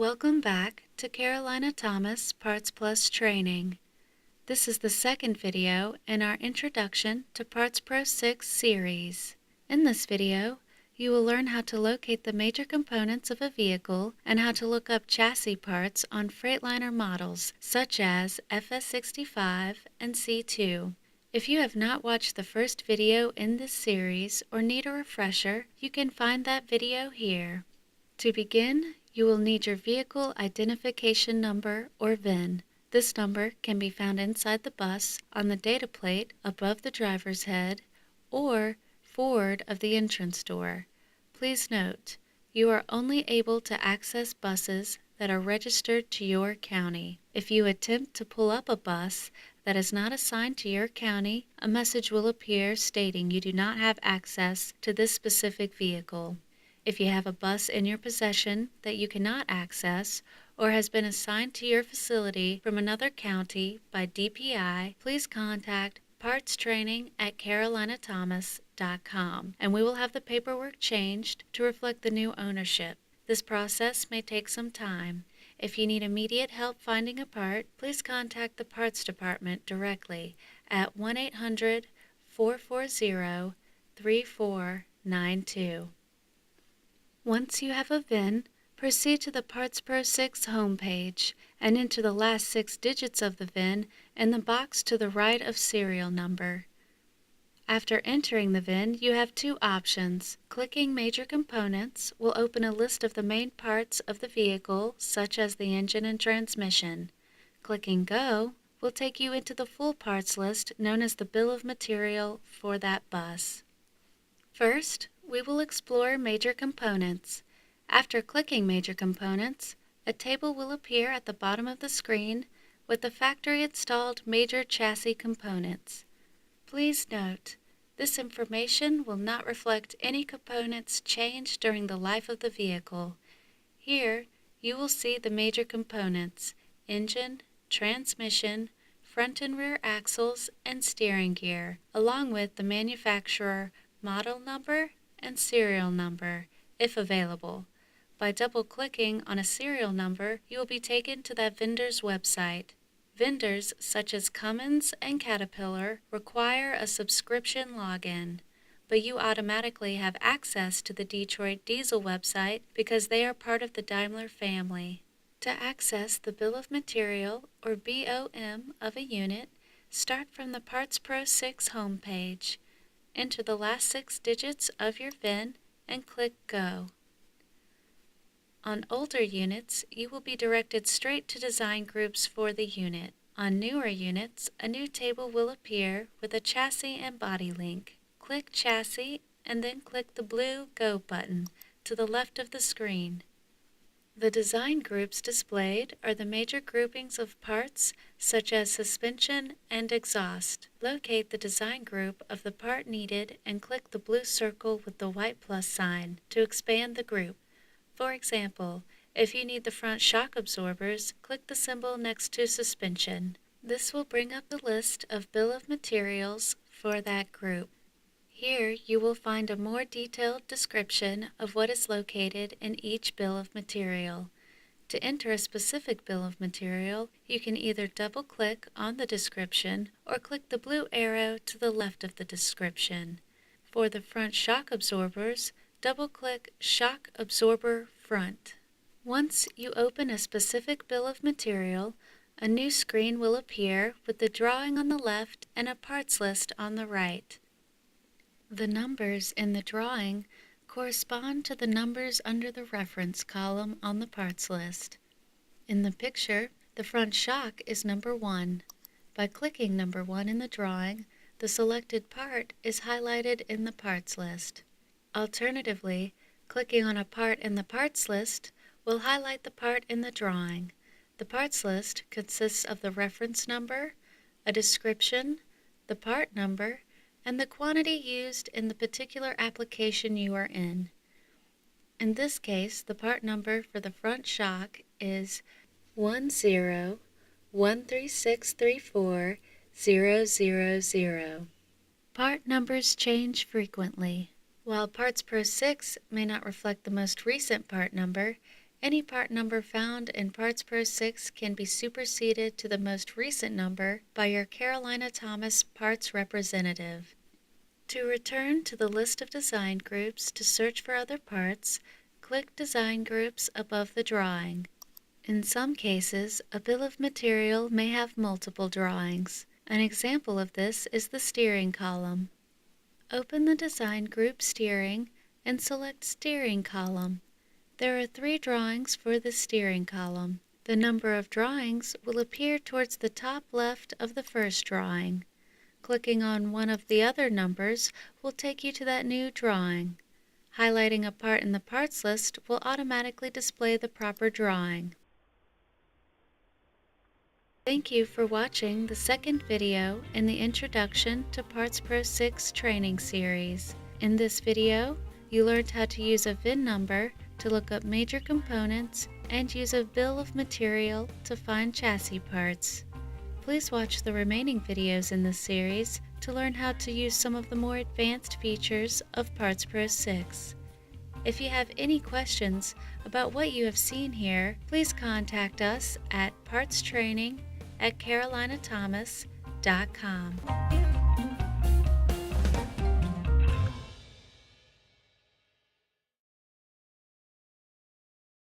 Welcome back to Carolina Thomas Parts Plus training. This is the second video in our Introduction to PartsPro 6 series. In this video, you will learn how to locate the major components of a vehicle and how to look up chassis parts on Freightliner models such as FS65 and C2. If you have not watched the first video in this series or need a refresher, you can find that video here. To begin, you will need your Vehicle Identification Number or VIN. This number can be found inside the bus on the data plate above the driver's head or forward of the entrance door. Please note, you are only able to access buses that are registered to your county. If you attempt to pull up a bus that is not assigned to your county, a message will appear stating you do not have access to this specific vehicle. If you have a bus in your possession that you cannot access or has been assigned to your facility from another county by DPI, please contact partstraining@carolinathomas.com and we will have the paperwork changed to reflect the new ownership. This process may take some time. If you need immediate help finding a part, please contact the parts department directly at 1-800-440-3492. Once you have a VIN, proceed to the PartsPro 6 homepage and enter the last 6 digits of the VIN in the box to the right of serial number. After entering the VIN, you have two options. Clicking Major Components will open a list of the main parts of the vehicle, such as the engine and transmission. Clicking Go will take you into the full parts list known as the Bill of Material for that bus. First, we will explore Major Components. After clicking Major Components, a table will appear at the bottom of the screen with the factory-installed major chassis components. Please note, this information will not reflect any components changed during the life of the vehicle. Here, you will see the major components: engine, transmission, front and rear axles, and steering gear, along with the manufacturer, model number, and serial number, if available. By double-clicking on a serial number, you will be taken to that vendor's website. Vendors such as Cummins and Caterpillar require a subscription login, but you automatically have access to the Detroit Diesel website because they are part of the Daimler family. To access the Bill of Material, or BOM, of a unit, start from the PartsPro 6 homepage. Enter the last 6 digits of your VIN and click Go. On older units, you will be directed straight to design groups for the unit. On newer units, a new table will appear with a chassis and body link. Click Chassis and then click the blue Go button to the left of the screen. The design groups displayed are the major groupings of parts such as suspension and exhaust. Locate the design group of the part needed and click the blue circle with the white plus sign to expand the group. For example, if you need the front shock absorbers, click the symbol next to suspension. This will bring up the list of bill of materials for that group. Here you will find a more detailed description of what is located in each bill of material. To enter a specific bill of material, you can either double-click on the description or click the blue arrow to the left of the description. For the front shock absorbers, double-click Shock Absorber Front. Once you open a specific bill of material, a new screen will appear with the drawing on the left and a parts list on the right. The numbers in the drawing correspond to the numbers under the reference column on the parts list. In the picture, the front shock is number 1. By clicking number 1 in the drawing, the selected part is highlighted in the parts list. Alternatively, clicking on a part in the parts list will highlight the part in the drawing. The parts list consists of the reference number, a description, the part number, and the quantity used in the particular application you are in. In this case, the part number for the front shock is 1013634-000. Part numbers change frequently. While PartsPro 6 may not reflect the most recent part number, Any part number found in PartsPro 6 can be superseded to the most recent number by your Carolina Thomas parts representative. To return to the list of design groups to search for other parts, click Design Groups above the drawing. In some cases, a bill of material may have multiple drawings. An example of this is the steering column. Open the Design Group Steering and select Steering Column. There are 3 drawings for the steering column. The number of drawings will appear towards the top left of the first drawing. Clicking on one of the other numbers will take you to that new drawing. Highlighting a part in the parts list will automatically display the proper drawing. Thank you for watching the second video in the Introduction to PartsPro 6 training series. In this video, you learned how to use a VIN number to look up major components and use a bill of material to find chassis parts. Please watch the remaining videos in this series to learn how to use some of the more advanced features of PartsPro 6. If you have any questions about what you have seen here, please contact us at partstraining@carolinathomas.com.